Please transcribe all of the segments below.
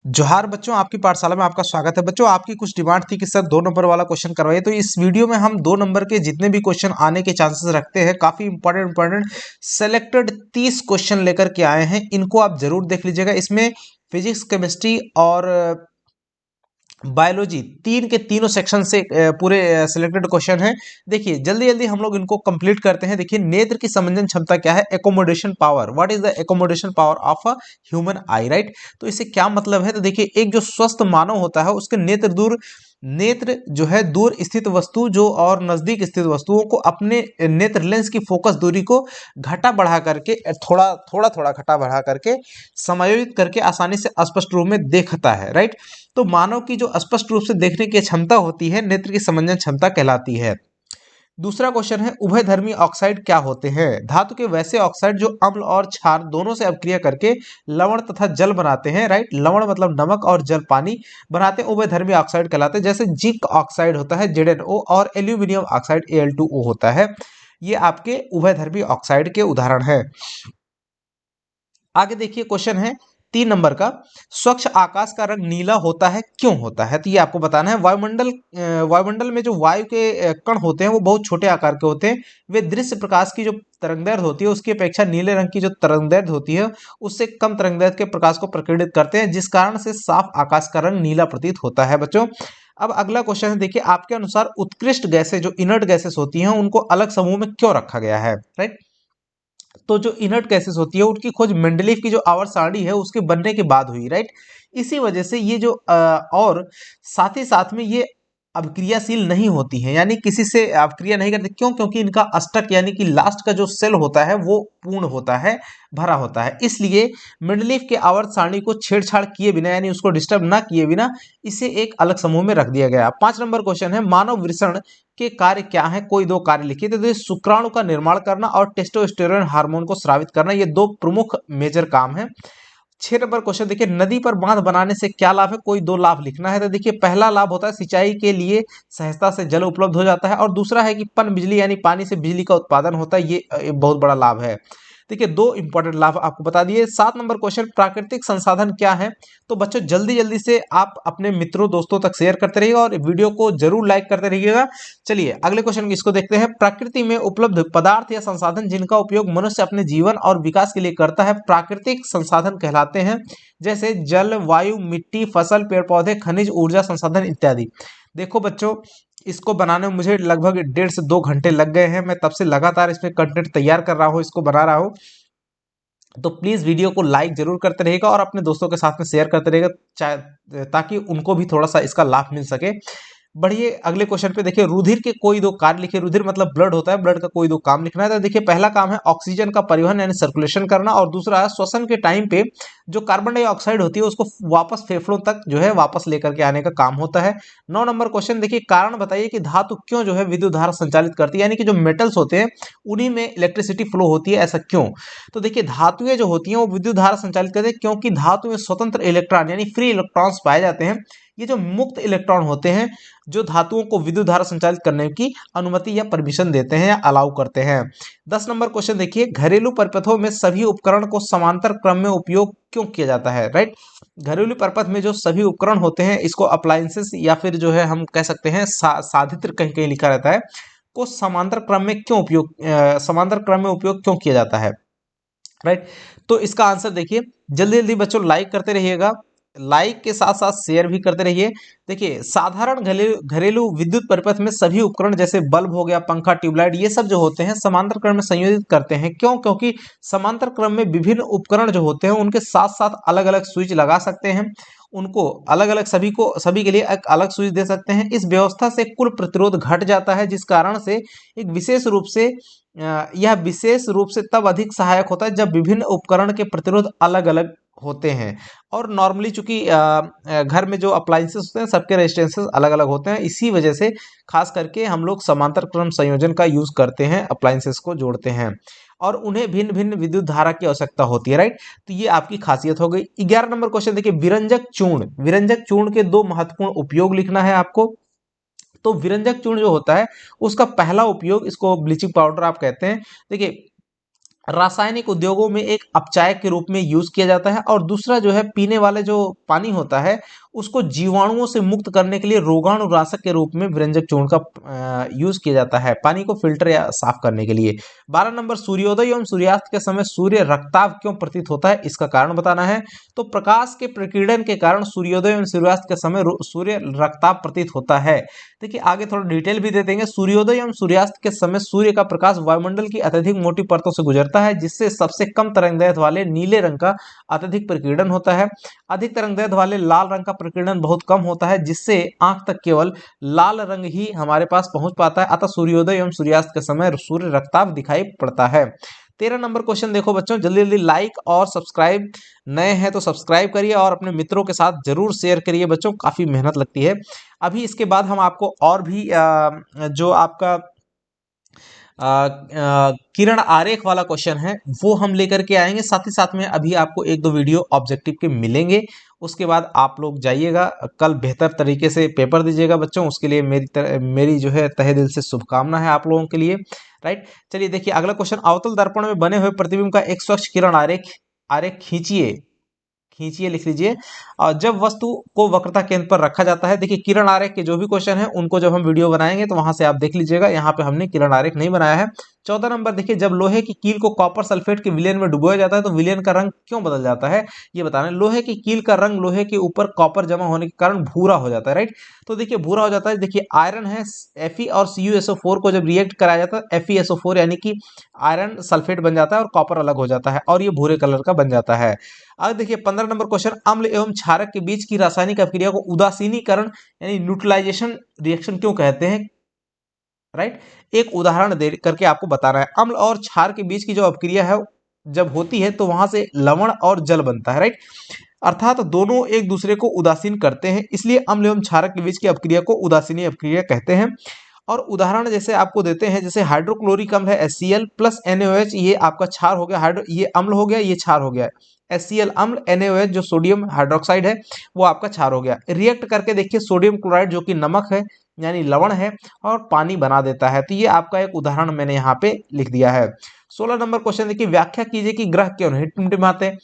जोहार बच्चों, आपकी पाठशाला में आपका स्वागत है। बच्चों, आपकी कुछ डिमांड थी कि सर 2 नंबर वाला क्वेश्चन करवाइए, तो इस वीडियो में हम 2 नंबर के जितने भी क्वेश्चन आने के चांसेस रखते हैं, काफी इंपॉर्टेंट सेलेक्टेड 30 क्वेश्चन लेकर के आए हैं। इनको आप जरूर देख लीजिएगा। इसमें फिजिक्स, केमिस्ट्री और बायोलॉजी तीन के तीनों सेक्शन से पूरे सिलेक्टेड क्वेश्चन है। देखिए जल्दी जल्दी हम लोग इनको कंप्लीट करते हैं। देखिए, नेत्र की संवेदन क्षमता क्या है? Accommodation power. What is the accommodation power of a human I, right? तो इससे क्या मतलब है? तो देखिए, एक जो स्वस्थ मानव होता है उसके नेत्र जो है दूर स्थित वस्तु जो और नजदीक स्थित वस्तुओं को अपने नेत्र लेंस की फोकस दूरी को घटा बढ़ा करके थोड़ा थोड़ा थोड़ा घटा बढ़ा करके समायोजित करके आसानी से स्पष्ट रूप में देखता है, राइट? तो मानव की जो स्पष्ट रूप से देखने की क्षमता होती है नेत्र की संवेदन क्षमता कहलाती है। दूसरा क्वेश्चन है, उभयधर्मी ऑक्साइड क्या होते हैं? धातु के वैसे ऑक्साइड जो अम्ल और क्षार दोनों से अपक्रिया करके लवण तथा जल बनाते हैं, राइट? लवण मतलब नमक और जल पानी बनाते हैं, उभयधर्मी ऑक्साइड कहलाते हैं। जैसे जिंक ऑक्साइड होता है ZnO और एल्यूमिनियम ऑक्साइड Al2O होता है। ये आपके उभयधर्मी ऑक्साइड के उदाहरण है। आगे देखिए, क्वेश्चन है 3 नंबर का, स्वच्छ आकाश का रंग नीला होता है, क्यों होता है? तो ये आपको बताना है। वायुमंडल में जो वायु के कण होते हैं वो बहुत छोटे आकार के होते हैं। वे दृश्य प्रकाश की जो तरंगदैर्घ्य होती है उसकी अपेक्षा नीले रंग की जो तरंगदैर्घ्य होती है उससे कम तरंगदैर्घ्य के प्रकाश को प्रकीर्णित करते हैं, जिस कारण से साफ आकाश का रंग नीला प्रतीत होता है। बच्चों, अब अगला क्वेश्चन है, देखिए, आपके अनुसार उत्कृष्ट गैसें जो इनर्ट गैसेस होती हैं उनको अलग समूह में क्यों रखा गया है, राइट? तो जो इनर्ट गैसेस होती है उनकी खोज मेंडलीव की जो आवर्त सारणी है उसके बनने के बाद हुई, राइट? इसी वजह से ये जो और साथ ही साथ में ये अभिक्रियाशील नहीं होती हैं, यानी किसी से अभिक्रिया नहीं करती। क्यों? क्योंकि इनका अष्टक यानी कि लास्ट का जो सेल होता है वो पूर्ण होता है, भरा होता है। इसलिए मेंडलीव के आवर्त सारणी को छेड़छाड़ किए बिना यानी उसको डिस्टर्ब ना किए बिना इसे एक अलग समूह में रख दिया गया। 5 नंबर क्वेश्चन है, मानव वृषण के कार्य क्या है? कोई 2 कार्य लिखिए। तो शुक्राणु का निर्माण करना और टेस्टोस्टेरोन हार्मोन को स्रावित करना, ये 2 प्रमुख मेजर काम है। 6 नंबर क्वेश्चन देखिए, नदी पर बांध बनाने से क्या लाभ है? कोई 2 लाभ लिखना है। तो देखिए, पहला लाभ होता है सिंचाई के लिए सहजता से जल उपलब्ध हो जाता है, और दूसरा है कि पन बिजली यानी पानी से बिजली का उत्पादन होता है। ये बहुत बड़ा लाभ है। देखिए, 2 इंपॉर्टेंट लाभ आपको बता दिए। 7 नंबर क्वेश्चन, प्राकृतिक संसाधन क्या है? तो बच्चों, जल्दी जल्दी से आप अपने मित्रों दोस्तों तक शेयर करते रहिएगा और वीडियो को जरूर लाइक करते रहिएगा। चलिए अगले क्वेश्चन इसको देखते हैं। प्रकृति में उपलब्ध पदार्थ या संसाधन जिनका उपयोग मनुष्य अपने जीवन और विकास के लिए करता है प्राकृतिक संसाधन कहलाते हैं। जैसे जल, वायु, मिट्टी, फसल, पेड़ पौधे, खनिज, ऊर्जा संसाधन इत्यादि। देखो बच्चों, इसको बनाने में मुझे लगभग 1.5 से 2 घंटे लग गए हैं। मैं तब से लगातार इसमें कंटेंट तैयार कर रहा हूँ, इसको बना रहा हूँ। तो प्लीज वीडियो को लाइक जरूर करते रहेगा और अपने दोस्तों के साथ में शेयर करते रहेगा, चाहे ताकि उनको भी थोड़ा सा इसका लाभ मिल सके। बढ़िए अगले क्वेश्चन पे। देखिए, रुधिर के कोई 2 कार्य लिखिए। रुधिर मतलब ब्लड होता है, ब्लड का कोई 2 काम लिखना है। तो देखिए, पहला काम है ऑक्सीजन का परिवहन यानी सर्कुलेशन करना, और दूसरा है श्वसन के टाइम पे जो कार्बन डाइऑक्साइड होती है उसको वापस फेफड़ों तक जो है वापस लेकर के आने का काम होता है। 9 नंबर क्वेश्चन देखिए, कारण बताइए कि धातु क्यों जो है विद्युत धारा संचालित करती है, यानी कि जो मेटल्स होते हैं उन्हीं में इलेक्ट्रिसिटी फ्लो होती है, ऐसा क्यों? तो देखिए, धातुएं जो होती हैं वो विद्युत धारा संचालित करती है क्योंकि धातु में स्वतंत्र इलेक्ट्रॉन यानी फ्री इलेक्ट्रॉन्स पाए जाते हैं। ये जो मुक्त इलेक्ट्रॉन होते हैं जो धातुओं को विद्युत धारा संचालित करने की अनुमति या परमिशन देते हैं या अलाउ करते हैं। 10 नंबर क्वेश्चन देखिए, घरेलू परिपथों में सभी उपकरण को समांतर क्रम में उपयोग क्यों किया जाता है, राइट? घरेलू परिपथ में जो सभी उपकरण होते हैं इसको अप्लायंसेस या फिर जो है हम कह सकते हैं साधित्र कहीं कहीं लिखा रहता है, को समांतर क्रम में उपयोग क्यों किया जाता है, राइट? तो इसका आंसर देखिए, जल्दी जल्दी बच्चों लाइक करते रहिएगा, लाइक के साथ साथ शेयर भी करते रहिए। देखिए, साधारण घरेलू विद्युत परिपथ में सभी उपकरण जैसे बल्ब हो गया, पंखा, ट्यूबलाइट, ये सब जो होते हैं समांतर क्रम में संयोजित करते हैं। क्यों? क्योंकि समांतर क्रम में विभिन्न उपकरण जो होते हैं उनके साथ साथ अलग अलग स्विच लगा सकते हैं, उनको अलग अलग सभी के लिए एक अलग स्विच दे सकते हैं। इस व्यवस्था से कुल प्रतिरोध घट जाता है, जिस कारण से एक यह विशेष रूप से तब अधिक सहायक होता है जब विभिन्न उपकरण के प्रतिरोध अलग अलग होते हैं। और नॉर्मली चूंकि घर में जो अप्लायंसेस होते हैं सबके रेजिस्टेंसेस अलग अलग होते हैं, इसी वजह से खास करके हम लोग समांतर क्रम संयोजन का यूज करते हैं, अप्लायंसेस को जोड़ते हैं और उन्हें भिन्न भिन्न विद्युत धारा की आवश्यकता होती है, राइट? तो ये आपकी खासियत हो गई। 11 नंबर क्वेश्चन देखिए, विरंजक चूर्ण के 2 महत्वपूर्ण उपयोग लिखना है आपको। तो विरंजक चूर्ण जो होता है उसका पहला उपयोग, इसको ब्लीचिंग पाउडर आप कहते हैं। देखिए, रासायनिक उद्योगों में एक अपचायक के रूप में यूज किया जाता है, और दूसरा जो है पीने वाले जो पानी होता है उसको जीवाणुओं से मुक्त करने के लिए रोगाणुनाशक के रूप में व्यंजक चूर्ण का यूज किया जाता है, पानी को फिल्टर या साफ करने के लिए। 12 नंबर, सूर्योदय एवं सूर्यास्त के समय सूर्य रक्ताभ क्यों प्रतीत होता है, इसका कारण बताना है। तो प्रकाश के प्रकीर्णन के कारण सूर्योदय एवं सूर्यास्त के समय सूर्य रक्ताभ प्रतीत होता है। देखिए आगे थोड़ा डिटेल भी दे देंगे। सूर्योदय एवं सूर्यास्त के समय सूर्य का प्रकाश वायुमंडल की अत्यधिक मोटी परतों से गुजरता है, जिससे सबसे कम तरंगदैर्घ्य वाले नीले रंग का अत्यधिक प्रकीर्णन होता है। अधिक तरंगदैर्घ्य वाले लाल रंग का प्रकीर्णन बहुत कम होता है, जिससे आंख तक केवल लाल रंग ही हमारे पास पहुंच पाता है। अतः सूर्योदय एवं सूर्यास्त के समय सूर्य रक्ताभ दिखाई पड़ता है। 13 नंबर क्वेश्चन देखो बच्चों, जल्दी जल्दी लाइक और सब्सक्राइब, नए हैं तो सब्सक्राइब करिए और अपने मित्रों के साथ जरूर शेयर करिए बच्चों, काफी मेहनत लगती है। अभी इसके बाद हम आपको और भी जो आपका किरण आरेख वाला क्वेश्चन है वो हम लेकर के आएंगे, साथ ही साथ में अभी आपको एक दो वीडियो ऑब्जेक्टिव के मिलेंगे। उसके बाद आप लोग जाइएगा, कल बेहतर तरीके से पेपर दीजिएगा बच्चों, उसके लिए मेरी जो है तहे दिल से शुभकामना है आप लोगों के लिए। राइट, चलिए देखिए अगला क्वेश्चन, अवतल दर्पण में बने हुए प्रतिबिंब का एक स्वच्छ किरण आरेख आरेख खींचिए। खींचिए लिख लीजिए। और जब वस्तु को वक्रता केंद्र पर रखा जाता है, देखिए किरण आरेख के जो भी क्वेश्चन है उनको जब हम वीडियो बनाएंगे तो वहां से आप देख लीजिएगा, यहाँ पे हमने किरण आरेख नहीं बनाया है। 14 नंबर देखिए, जब लोहे की कील को कॉपर सल्फेट के विलयन में डुबोया जाता है तो विलयन का रंग क्यों बदल जाता है, ये बताना है। लोहे की कील का रंग लोहे के ऊपर कॉपर जमा होने के कारण भूरा हो जाता है। राइट, तो देखिए भूरा हो जाता है। देखिए आयरन है, Fe और CuSO4 को जब रिएक्ट कराया जाता है FeSO4 यानी कि आयरन सल्फेट बन जाता है और कॉपर अलग हो जाता है और ये भूरे कलर का बन जाता है। अब देखिए 15 नंबर क्वेश्चन, अम्ल एवं क्षारक के बीच की रासायनिक अभिक्रिया को उदासीनीकरण यानी न्यूट्रलाइजेशन रिएक्शन क्यों कहते हैं। राइट, एक उदाहरण दे करके आपको बताना है। अम्ल और क्षार के बीच की जो अभिक्रिया है जब होती है तो वहां से लवण और जल बनता है। राइट, अर्थात दोनों एक दूसरे को उदासीन करते हैं, इसलिए अम्ल एवं क्षारक के बीच की अभिक्रिया को उदासीनी अभिक्रिया कहते हैं। और उदाहरण जैसे आपको देते हैं, जैसे हाइड्रोक्लोरिक अम्ल है HCl प्लस NaOH, ये आपका क्षार हो गया, हाइड्रो ये अम्ल हो गया, ये क्षार हो गया। HCl अम्ल, NaOH जो सोडियम हाइड्रोक्साइड है वो आपका क्षार हो गया। रिएक्ट करके देखिए सोडियम क्लोराइड जो कि नमक है यानी लवण है और पानी बना देता है। तो ये आपका एक उदाहरण मैंने यहाँ पे लिख दिया है। 16 नंबर क्वेश्चन देखिए, व्याख्या कीजिए कि ग्रह क्यों नहीं टिमटिमाते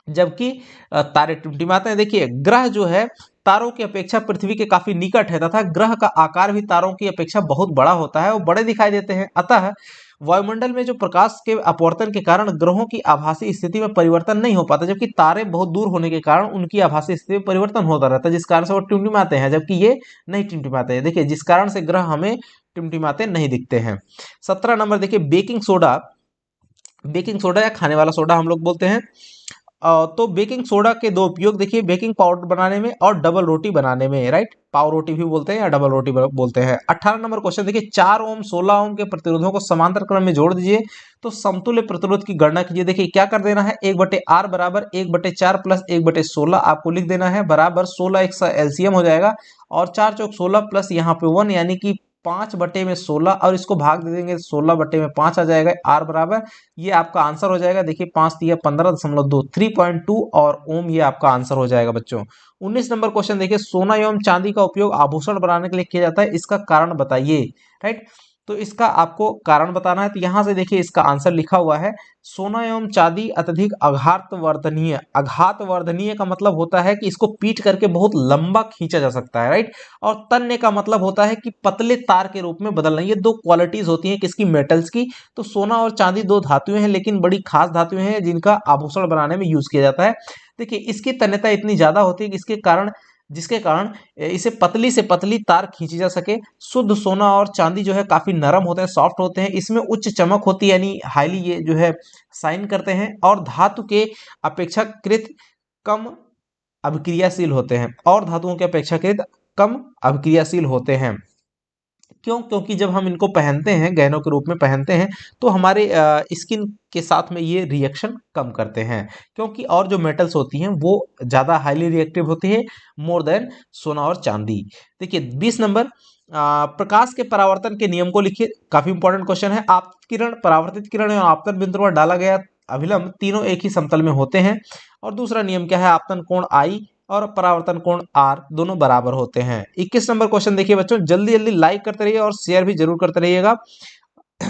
जबकि तारे टिमटिमाते हैं। देखिए ग्रह जो है तारों की अपेक्षा पृथ्वी के काफी निकट है तथा ग्रह का आकार भी तारों की अपेक्षा बहुत बड़ा होता है, वो बड़े दिखाई देते हैं। अतः वायुमंडल में जो प्रकाश के अपवर्तन के कारण ग्रहों की आभासी स्थिति में परिवर्तन नहीं हो पाता, जबकि तारे बहुत दूर होने के कारण उनकी आभासी स्थिति में परिवर्तन होता रहता है, जिस कारण से वो टिमटिमाते हैं, जबकि ये नहीं टिमटिमाते हैं। देखिए जिस कारण से ग्रह हमें टिमटिमाते नहीं दिखते हैं। 17 नंबर देखिए, बेकिंग सोडा या खाने वाला सोडा हम लोग बोलते हैं। तो बेकिंग सोडा के दो उपयोग देखिए, बेकिंग पाउडर बनाने में और डबल रोटी बनाने में। राइट, पाव रोटी भी बोलते हैं या डबल रोटी बोलते हैं। 18 नंबर क्वेश्चन देखिए, 4 ओम 16 ओम के प्रतिरोधों को समांतर क्रम में जोड़ दीजिए तो समतुल्य प्रतिरोध की गणना कीजिए। देखिए क्या कर देना है, 1/R बराबर 1/4 प्लस 1/16 आपको लिख देना है, बराबर 16 एक एलसीएम हो जाएगा और 4 चौक 16 प्लस यहाँ पे 1 यानी कि 5/16 और इसको भाग दे देंगे 16/5 आ जाएगा। आर बराबर ये आपका आंसर हो जाएगा। देखिए 5 दिया 15.2 3.2 और ओम ये आपका आंसर हो जाएगा बच्चों। 19 नंबर क्वेश्चन देखिए, सोना एवं चांदी का उपयोग आभूषण बनाने के लिए किया जाता है, इसका कारण बताइए। राइट, तो इसका आपको कारण बताना है। तो यहां से देखिए इसका आंसर लिखा हुआ है, सोना एवं चांदी अत्यधिक आघातवर्धनीय। आघातवर्धनीय का मतलब होता है कि इसको पीट करके बहुत लंबा खींचा जा सकता है। राइट, और तन्य का मतलब होता है कि पतले तार के रूप में बदलना। ये दो क्वालिटीज होती हैं किसकी, मेटल्स की। तो सोना और चांदी दो धातुएं हैं, लेकिन बड़ी खास धातुएं हैं जिनका आभूषण बनाने में यूज किया जाता है। देखिए इसकी तन्यता इतनी ज्यादा होती है कि जिसके कारण इसे पतली से पतली तार खींची जा सके। शुद्ध सोना और चांदी जो है काफी नरम होते हैं, सॉफ्ट होते हैं, इसमें उच्च चमक होती है यानी हाईली ये जो है साइन करते हैं और धातु के अपेक्षाकृत कम अभिक्रियाशील होते हैं और धातुओं के अपेक्षाकृत कम अभिक्रियाशील होते हैं। क्यों, क्योंकि जब हम इनको पहनते हैं, गहनों के रूप में पहनते हैं, तो हमारे स्किन के साथ में ये रिएक्शन कम करते हैं, क्योंकि और जो मेटल्स होती हैं वो ज़्यादा हाईली रिएक्टिव होती है मोर देन सोना और चांदी। देखिए 20 नंबर, प्रकाश के परावर्तन के नियम को लिखिए। काफी इंपॉर्टेंट क्वेश्चन है। आपतित परावर्तित किरण एवं आपतन बिंदु पर डाला गया अभिलंब तीनों एक ही समतल में होते हैं। और दूसरा नियम क्या है, आपतन कोण I और परावर्तन कोण R दोनों बराबर होते हैं। 21 नंबर क्वेश्चन देखिए बच्चों, जल्दी जल्दी लाइक करते रहिए और शेयर भी जरूर करते रहिएगा।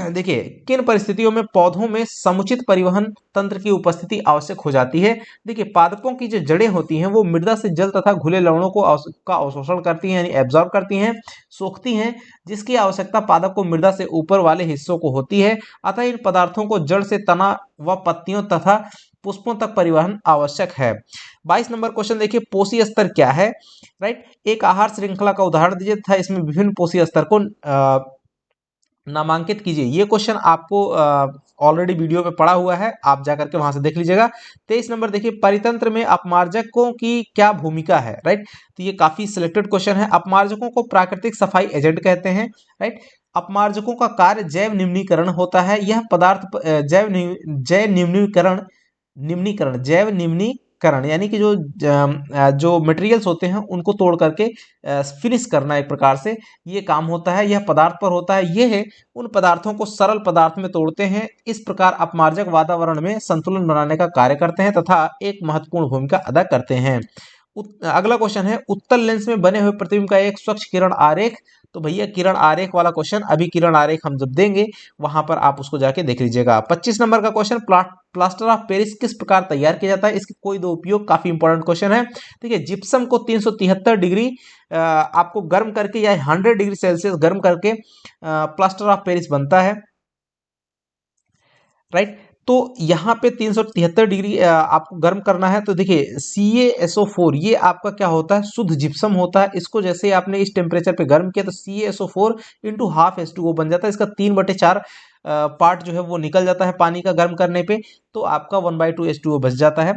देखिए, किन परिस्थितियों में पौधों में समुचित परिवहन तंत्र की उपस्थिति आवश्यक हो जाती है। देखिए, पादपों की जो जड़ें होती हैं वो मृदा से जल तथा घुले लवणों को का अवशोषण करती हैं, यानी एब्जॉर्ब करती हैं, सोखती हैं, जिसकी आवश्यकता पादप को मृदा से ऊपर वाले हिस्सों को होती है। अतः इन पदार्थों को जड़ से तना व पत्तियों तथा पुष्पों तक परिवहन आवश्यक है। 22 नंबर क्वेश्चन देखिए, पोषी स्तर क्या है। राइट, एक आहार श्रृंखला का उदाहरण दीजिए तथा इसमें विभिन्न पोषी स्तर को नामांकित कीजिए। ये क्वेश्चन आपको ऑलरेडी वीडियो पे पड़ा हुआ है, आप जाकर के वहां से देख लीजिएगा। 23 नंबर देखिए, परितंत्र में अपमार्जकों की क्या भूमिका है। राइट, तो ये काफी सिलेक्टेड क्वेश्चन है। अपमार्जकों को प्राकृतिक सफाई एजेंट कहते हैं। राइट, अपमार्जकों का कार्य जैव निम्नीकरण होता है। यह पदार्थ जैव निम्नीकरण यानी कि जो मटेरियल्स होते हैं उनको तोड़ करके फिनिश करना एक प्रकार से ये काम होता है। यह पदार्थ पर होता है। ये है उन पदार्थों को सरल पदार्थ में तोड़ते हैं। इस प्रकार अपमार्जक वातावरण में संतुलन बनाने का कार्य करते हैं तथा एक महत्वपूर्ण भूमिका अदा करते हैं। अगला क्वेश्चन है, उत्तल लेंस में बने हुए प्रतिबिंब का एक स्वच्छ किरण आरेख। तो भैया किरण आरेख वाला क्वेश्चन, अभी किरण आरेख हम जब देंगे वहां पर आप उसको जाके देख लीजिएगा। 25 नंबर का क्वेश्चन, प्लास्टर ऑफ पेरिस किस प्रकार तैयार किया जाता है। इसके कोई दो उपयोग, काफी इंपॉर्टेंट क्वेश्चन है। देखिए, जिप्सम को 373 डिग्री आपको गर्म करके या 100 डिग्री सेल्सियस गर्म करके प्लास्टर ऑफ पेरिस बनता है। राइट, तो यहाँ पे 373 डिग्री आपको गर्म करना है। तो देखिए, CaSO4 ये आपका क्या होता है, शुद्ध जिप्सम होता है। इसको जैसे आपने इस टेम्परेचर पे गर्म किया तो CaSO4 इंटू हाफ H2O बन जाता है। इसका 3/4 पार्ट जो है वो निकल जाता है पानी का गर्म करने पे, तो आपका 1/2 H2O बच जाता है।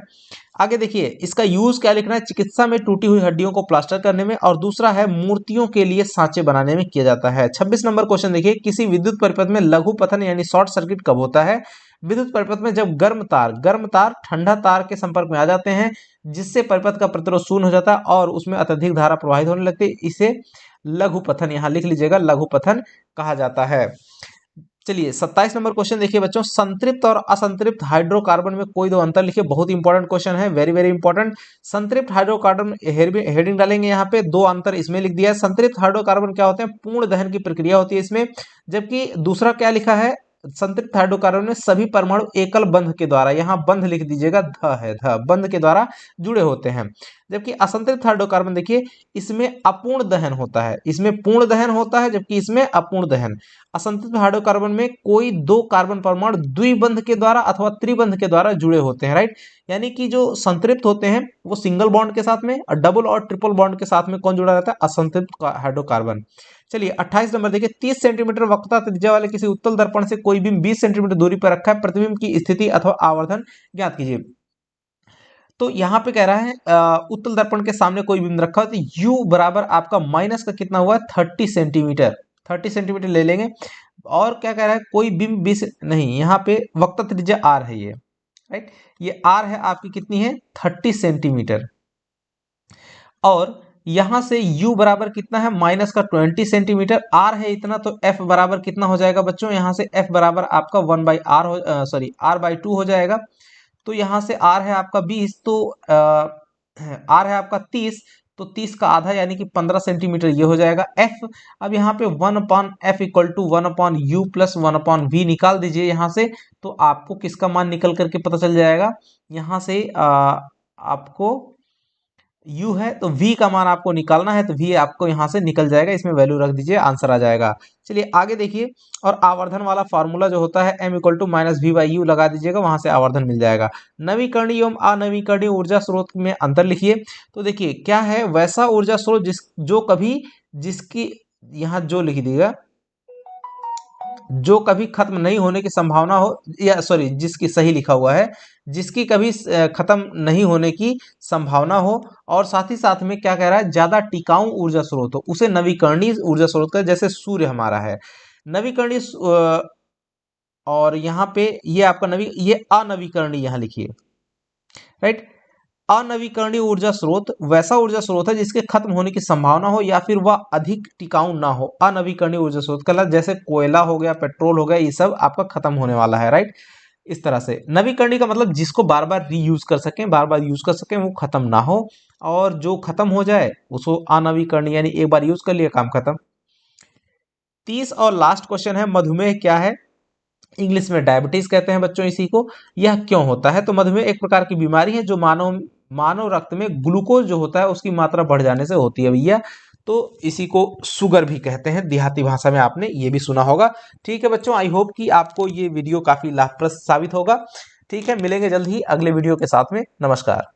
आगे देखिए, इसका यूज क्या लिखना है, चिकित्सा में टूटी हुई हड्डियों को प्लास्टर करने में, और दूसरा है मूर्तियों के लिए सांचे बनाने में किया जाता है। 26 नंबर क्वेश्चन देखिए, किसी विद्युत परिपथ में लघु पतन यानी शॉर्ट सर्किट कब होता है। विद्युत परिपथ में जब गर्म तार ठंडा तार के संपर्क में आ जाते हैं, जिससे परिपथ का प्रतिरोध शून्य हो जाता है और उसमें अत्यधिक धारा प्रवाहित होने लगती है, इसे लघु पतन, यहां लिख लीजिएगा, लघु पतन कहा जाता है। चलिए 27 नंबर क्वेश्चन देखिए बच्चों, संतृप्त और असंतृप्त हाइड्रोकार्बन में कोई दो अंतर लिखिए। बहुत इंपॉर्टेंट क्वेश्चन है, वेरी वेरी इंपॉर्टेंट। संतृप्त हाइड्रोकार्बन हेडिंग डालेंगे यहाँ पे, दो अंतर इसमें लिख दिया है। संतृप्त हाइड्रोकार्बन क्या होते हैं, पूर्ण दहन की प्रक्रिया होती है इसमें, जबकि दूसरा क्या लिखा है, संतृप्त हाइड्रोकार्बन में सभी परमाणु एकल बंध के द्वारा, यहाँ बंध लिख दीजिएगा, बंध के द्वारा जुड़े होते हैं। जबकि असंतृप्त हाइड्रोकार्बन देखिए, इसमें अपूर्ण दहन होता है, इसमें पूर्ण दहन होता है जबकि इसमें अपूर्ण दहन। असंतृप्त हाइड्रोकार्बन में कोई दो कार्बन परमाणु द्विबंध के द्वारा अथवा त्रिबंध के द्वारा जुड़े होते हैं। राइट, यानी कि जो संतृप्त होते हैं वो सिंगल बॉन्ड के साथ में, और डबल और ट्रिपल बॉन्ड के साथ में कौन जुड़ा रहता है, असंतृप्त हाइड्रोकार्बन। चलिए 28 नंबर देखिए, 30 सेंटीमीटर वक्रता त्रिज्या वाले किसी उत्तल दर्पण से कोई बिंब 20 सेंटीमीटर दूरी पर रखा है, प्रतिबिंब की स्थिति अथवा आवर्धन ज्ञात कीजिए। तो यहाँ पे कह रहा है उत्तल दर्पण के सामने कोई बिंब रखा है, तो U बराबर आपका माइनस का कितना हुआ, 30 सेंटीमीटर, 30 सेंटीमीटर ले लेंगे। और क्या कह रहा है, कोई बिंब 20 नहीं, यहाँ पे वक्रता त्रिज्या R है ये। राइट, ये R है आपकी, कितनी है, 30 सेंटीमीटर। और यहां से U बराबर कितना है, माइनस का 20 सेंटीमीटर। R है इतना, तो F बराबर कितना हो जाएगा बच्चों, यहां से F बराबर आपका 1/R R/2 हो जाएगा। तो यहां से R है आपका 20, तो R है आपका 30, तो 30 का आधा यानी कि 15 सेंटीमीटर ये हो जाएगा F। अब यहाँ पे 1/F equal to 1/U plus 1/V निकाल दीजिए यहाँ से, तो आपको किसका मान निकल करके पता चल जाएगा, यहाँ से आपको U है तो V का मान आपको निकालना है, तो V आपको यहाँ से निकल जाएगा, इसमें वैल्यू रख दीजिए, आंसर आ जाएगा। चलिए आगे देखिए, और आवर्धन वाला फार्मूला जो होता है M इक्वल टू -V/U लगा दीजिएगा, वहां से आवर्धन मिल जाएगा। नवीकरणीय एवं अनवीकरणीय ऊर्जा स्रोत में अंतर लिखिए। तो देखिए क्या है, वैसा ऊर्जा स्रोत जिसकी यहाँ जो लिख दीजिएगा, जो कभी खत्म नहीं होने की संभावना हो, या सॉरी जिसकी, सही लिखा हुआ है, जिसकी कभी खत्म नहीं होने की संभावना हो, और साथ ही साथ में क्या कह रहा है, ज्यादा टिकाऊ ऊर्जा स्रोत हो, उसे नवीकरणीय ऊर्जा स्रोत का, जैसे सूर्य हमारा है नवीकरणीय। और यहाँ पे ये आपका ये अनवीकरणीय यहाँ लिखिए। राइट, अनवीकरणीय ऊर्जा स्रोत वैसा ऊर्जा स्रोत है जिसके खत्म होने की संभावना हो या फिर वह अधिक टिकाऊ ना हो। अनवीकरणीय ऊर्जा स्रोत का जैसे कोयला हो गया, पेट्रोल हो गया, ये सब आपका खत्म होने वाला है। राइट, इस तरह से नवीकरणीय का मतलब जिसको बार बार रीयूज कर सकें, बार बार यूज कर सकें, वो खत्म ना हो, और जो खत्म हो जाए उसको अनवीकरणीय, यानी एक बार यूज कर लिया काम खत्म। 30 और लास्ट क्वेश्चन है, मधुमेह क्या है। इंग्लिश में डायबिटीज कहते हैं बच्चों इसी को। यह क्यों होता है? तो मधुमेह एक प्रकार की बीमारी है जो मानव मानव रक्त में ग्लूकोज जो होता है उसकी मात्रा बढ़ जाने से होती है भैया। तो इसी को शुगर भी कहते हैं, देहाती भाषा में आपने ये भी सुना होगा। ठीक है बच्चों, आई होप कि आपको ये वीडियो काफी लाभप्रद साबित होगा। ठीक है, मिलेंगे जल्द ही अगले वीडियो के साथ में। नमस्कार।